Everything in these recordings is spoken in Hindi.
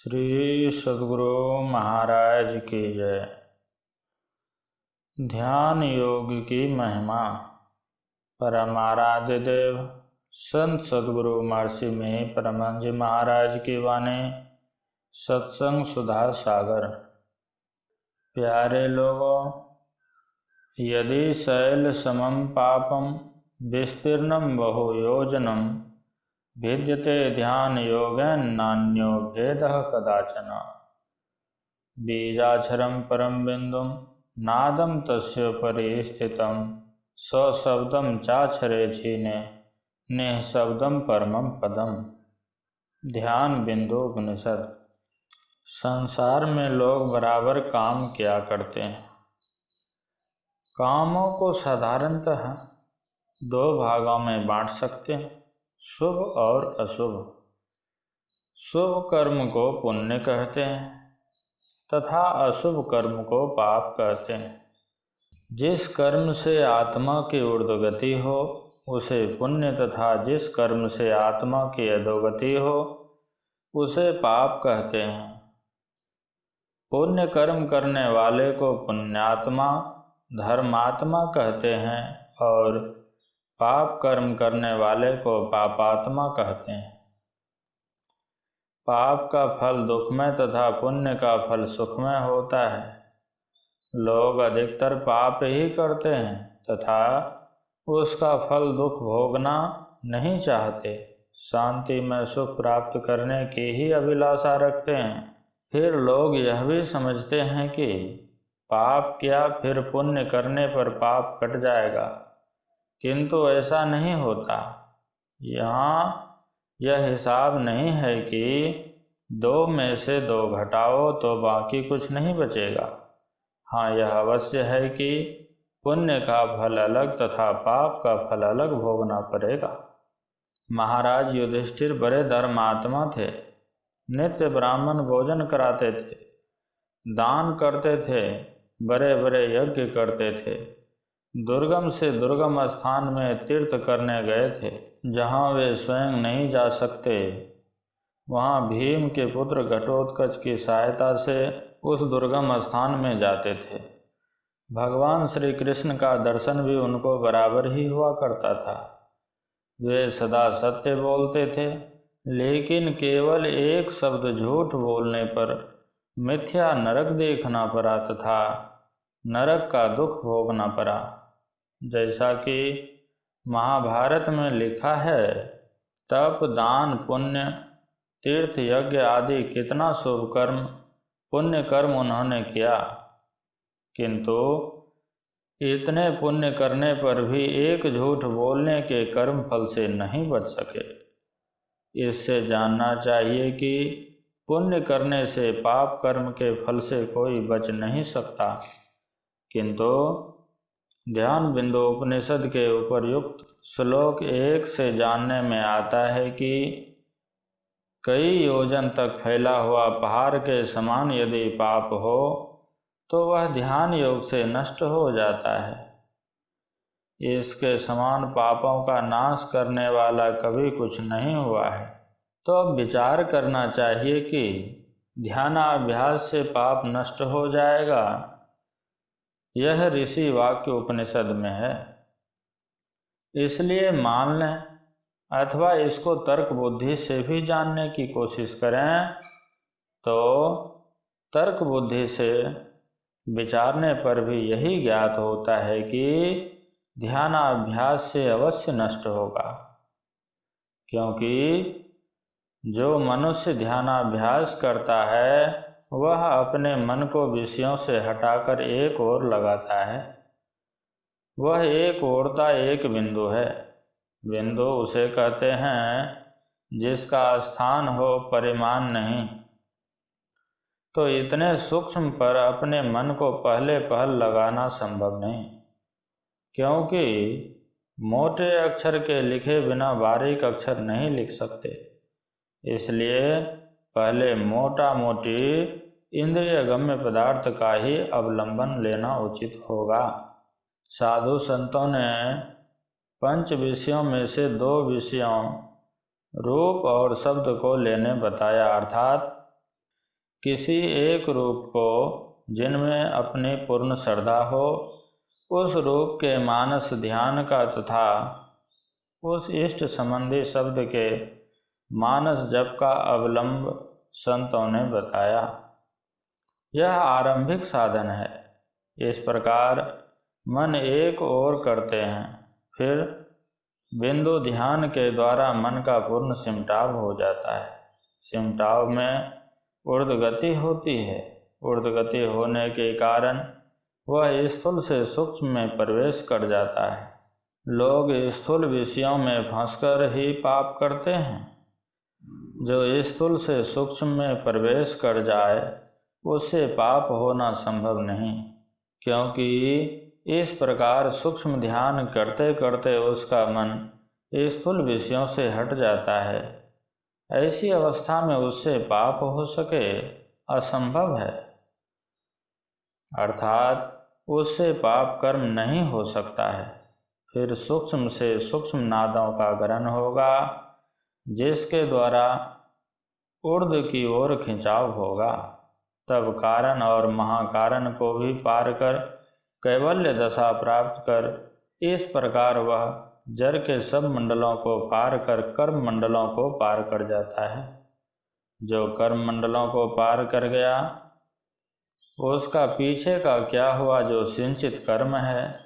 श्री सद्गुरु महाराज की जय। ध्यान योग की महिमा। परम आराध्य देव संत सद्गुरु महर्षि में परमहंस जी महाराज की वाणी। सत्संग सुधा सागर। प्यारे लोगों, यदि शैल समम पापम विस्तीर्णम बहु योजनम भिद्यते ध्यान योगेन नान्यो भेदः कदाचन। बीजाक्षरम परम बिंदुम नादम तस्य परिस्थितम सशब्दम चाक्षरे छीने निःशब्दम परमम पदम। ध्यान बिंदु उपनिषद। संसार में लोग बराबर काम किया करते हैं। कामों को साधारणतः दो भागों में बांट सकते हैं, शुभ और अशुभ। शुभ कर्म को पुण्य कहते हैं तथा अशुभ कर्म को पाप कहते हैं। जिस कर्म से आत्मा की ऊर्ध्वगति हो उसे पुण्य तथा जिस कर्म से आत्मा की अधोगति हो उसे पाप कहते हैं। पुण्य कर्म करने वाले को पुण्यात्मा, धर्मात्मा कहते हैं और पाप कर्म करने वाले को पापात्मा कहते हैं। पाप का फल दुखमय तथा पुण्य का फल सुखमय होता है। लोग अधिकतर पाप ही करते हैं तथा उसका फल दुख भोगना नहीं चाहते। शांति में सुख प्राप्त करने की ही अभिलाषा रखते हैं। फिर लोग यह भी समझते हैं कि पाप किया फिर पुण्य करने पर पाप कट जाएगा, किंतु ऐसा नहीं होता। यहाँ यह हिसाब नहीं है कि दो में से दो घटाओ तो बाकी कुछ नहीं बचेगा। हाँ, यह अवश्य है कि पुण्य का फल अलग तथा पाप का फल अलग भोगना पड़ेगा। महाराज युधिष्ठिर बड़े धर्मात्मा थे। नित्य ब्राह्मण भोजन कराते थे, दान करते थे, बड़े बड़े यज्ञ करते थे। दुर्गम से दुर्गम स्थान में तीर्थ करने गए थे। जहाँ वे स्वयं नहीं जा सकते वहाँ भीम के पुत्र घटोत्कच की सहायता से उस दुर्गम स्थान में जाते थे। भगवान श्री कृष्ण का दर्शन भी उनको बराबर ही हुआ करता था। वे सदा सत्य बोलते थे, लेकिन केवल एक शब्द झूठ बोलने पर मिथ्या नरक देखना पड़ा तथा नरक का दुख भोगना पड़ा। जैसा कि महाभारत में लिखा है, तप, दान, पुण्य, तीर्थ, यज्ञ आदि कितना शुभ कर्म, पुण्य कर्म उन्होंने किया, किंतु इतने पुण्य करने पर भी एक झूठ बोलने के कर्म फल से नहीं बच सके। इससे जानना चाहिए कि पुण्य करने से पाप कर्म के फल से कोई बच नहीं सकता। किंतु ध्यान बिंदु उपनिषद के उपर्युक्त श्लोक 1 से जानने में आता है कि कई योजन तक फैला हुआ पहाड़ के समान यदि पाप हो तो वह ध्यान योग से नष्ट हो जाता है। इसके समान पापों का नाश करने वाला कभी कुछ नहीं हुआ है। तो अब विचार करना चाहिए कि ध्यानाभ्यास से पाप नष्ट हो जाएगा, यह ऋषि वाक्य उपनिषद में है। इसलिए मान लें अथवा इसको तर्क बुद्धि से भी जानने की कोशिश करें तो तर्क बुद्धि से विचारने पर भी यही ज्ञात होता है कि ध्यानाभ्यास से अवश्य नष्ट होगा। क्योंकि जो मनुष्य ध्यानाभ्यास करता है वह अपने मन को विषयों से हटाकर एक ओर लगाता है। वह एक ओरता एक बिंदु है। बिंदु उसे कहते हैं जिसका स्थान हो, परिमाण नहीं। तो इतने सूक्ष्म पर अपने मन को पहले पहल लगाना संभव नहीं, क्योंकि मोटे अक्षर के लिखे बिना बारीक अक्षर नहीं लिख सकते। इसलिए पहले मोटा मोटी इंद्रिय गम्य पदार्थ का ही अवलंबन लेना उचित होगा। साधु संतों ने 5 विषयों में से 2 विषयों रूप और शब्द को लेने बताया, अर्थात किसी एक रूप को जिनमें अपनी पूर्ण श्रद्धा हो, उस रूप के मानस ध्यान का तथा उस इष्ट संबंधी शब्द के मानस जप का अवलंब संतों ने बताया। यह आरंभिक साधन है। इस प्रकार मन एक ओर करते हैं, फिर बिंदु ध्यान के द्वारा मन का पूर्ण सिमटाव हो जाता है। सिमटाव में ऊर्ध्वगति होती है। ऊर्ध्वगति होने के कारण वह स्थूल से सूक्ष्म में प्रवेश कर जाता है। लोग स्थूल विषयों में फंसकर ही पाप करते हैं। जो स्थूल से सूक्ष्म में प्रवेश कर जाए उससे पाप होना संभव नहीं, क्योंकि इस प्रकार सूक्ष्म ध्यान करते करते उसका मन स्थूल विषयों से हट जाता है। ऐसी अवस्था में उससे पाप हो सके असंभव है, अर्थात उससे पाप कर्म नहीं हो सकता है। फिर सूक्ष्म से सूक्ष्म नादों का ग्रहण होगा, जिसके द्वारा ऊर्ध्व की ओर खिंचाव होगा। तब कारण और महाकारण को भी पार कर कैवल्य दशा प्राप्त कर इस प्रकार वह जड़ के सब मंडलों को पार कर कर्म मंडलों को पार कर जाता है। जो कर्म मंडलों को पार कर गया उसका पीछे का क्या हुआ जो सिंचित कर्म है,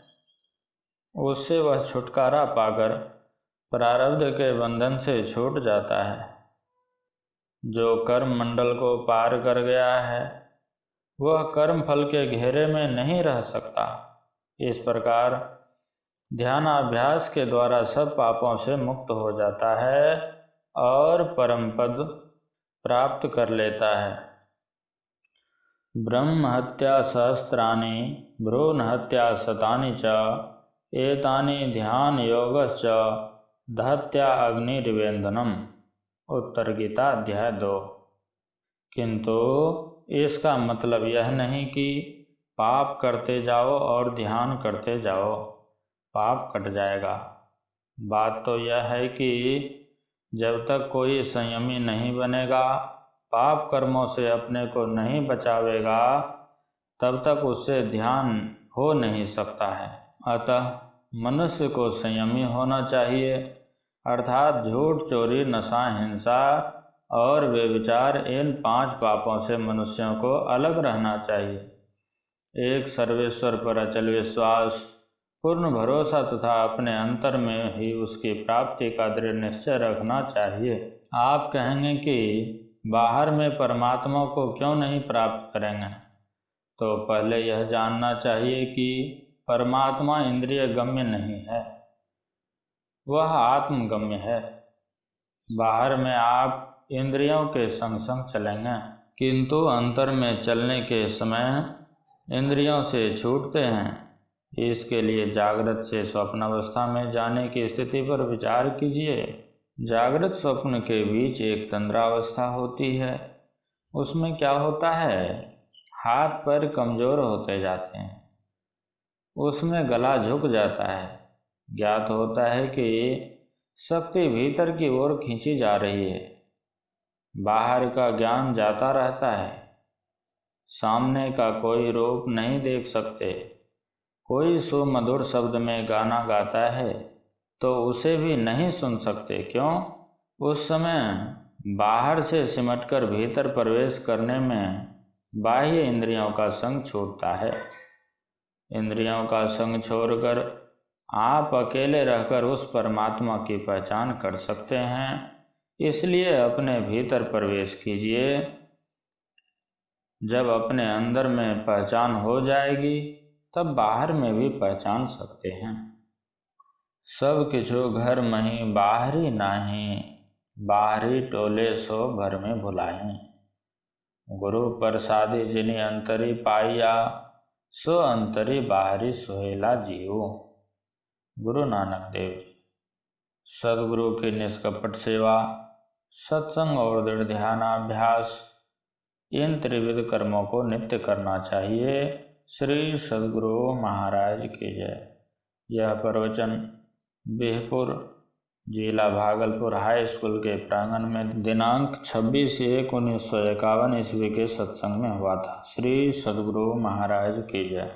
उससे वह छुटकारा पाकर प्रारब्ध के बंधन से छूट जाता है। जो कर्म मंडल को पार कर गया है वह कर्म फल के घेरे में नहीं रह सकता। इस प्रकार ध्यानाभ्यास के द्वारा सब पापों से मुक्त हो जाता है और परम पद प्राप्त कर लेता है। ब्रह्म हत्या सहस्त्राणि भ्रूण हत्या शतानि च एतानि ध्यान योगश्च दहत्या अग्निर्वेन्दनम। उत्तर गीता अध्याय 2। किंतु इसका मतलब यह नहीं कि पाप करते जाओ और ध्यान करते जाओ, पाप कट जाएगा। बात तो यह है कि जब तक कोई संयमी नहीं बनेगा, पाप कर्मों से अपने को नहीं बचावेगा, तब तक उससे ध्यान हो नहीं सकता है। अतः मनुष्य को संयमी होना चाहिए, अर्थात झूठ, चोरी, नशा, हिंसा और व्यभिचार, इन 5 पापों से मनुष्यों को अलग रहना चाहिए। एक सर्वेश्वर पर अचल विश्वास, पूर्ण भरोसा तथा अपने अंतर में ही उसकी प्राप्ति का दृढ़ निश्चय रखना चाहिए। आप कहेंगे कि बाहर में परमात्मा को क्यों नहीं प्राप्त करेंगे, तो पहले यह जानना चाहिए कि परमात्मा इंद्रिय गम्य नहीं है, वह आत्मगम्य है। बाहर में आप इंद्रियों के संग संग चलेंगे, किंतु अंतर में चलने के समय इंद्रियों से छूटते हैं। इसके लिए जागृत से स्वप्नावस्था में जाने की स्थिति पर विचार कीजिए। जागृत स्वप्न के बीच एक तंद्रावस्था होती है। उसमें क्या होता है, हाथ पैर कमज़ोर होते जाते हैं, उसमें गला झुक जाता है। ज्ञात होता है कि शक्ति भीतर की ओर खींची जा रही है। बाहर का ज्ञान जाता रहता है, सामने का कोई रूप नहीं देख सकते। कोई सुमधुर शब्द में गाना गाता है तो उसे भी नहीं सुन सकते। क्यों? उस समय बाहर से सिमटकर भीतर प्रवेश करने में बाह्य इंद्रियों का संग छूटता है। इंद्रियों का संग छोड़कर आप अकेले रहकर उस परमात्मा की पहचान कर सकते हैं। इसलिए अपने भीतर प्रवेश कीजिए। जब अपने अंदर में पहचान हो जाएगी तब बाहर में भी पहचान सकते हैं। सब किछु घर मही बाहरी नाही, बाहरी टोले सो भर में भुलाई। गुरु प्रसादी जिनि अंतरी पाइया, सो अंतरी बाहरी सोहेला जीवो। गुरु नानक देव जी। सदगुरु की निष्कपट सेवा, सत्संग और दृढ़ ध्यानाभ्यास, इन त्रिविध कर्मों को नित्य करना चाहिए। श्री सदगुरु महाराज की जय। यह प्रवचन बिहपुर जिला भागलपुर हाई स्कूल के प्रांगण में दिनांक 26/1/1951 ईस्वी के सत्संग में हुआ था। श्री सद्गुरु महाराज की जय।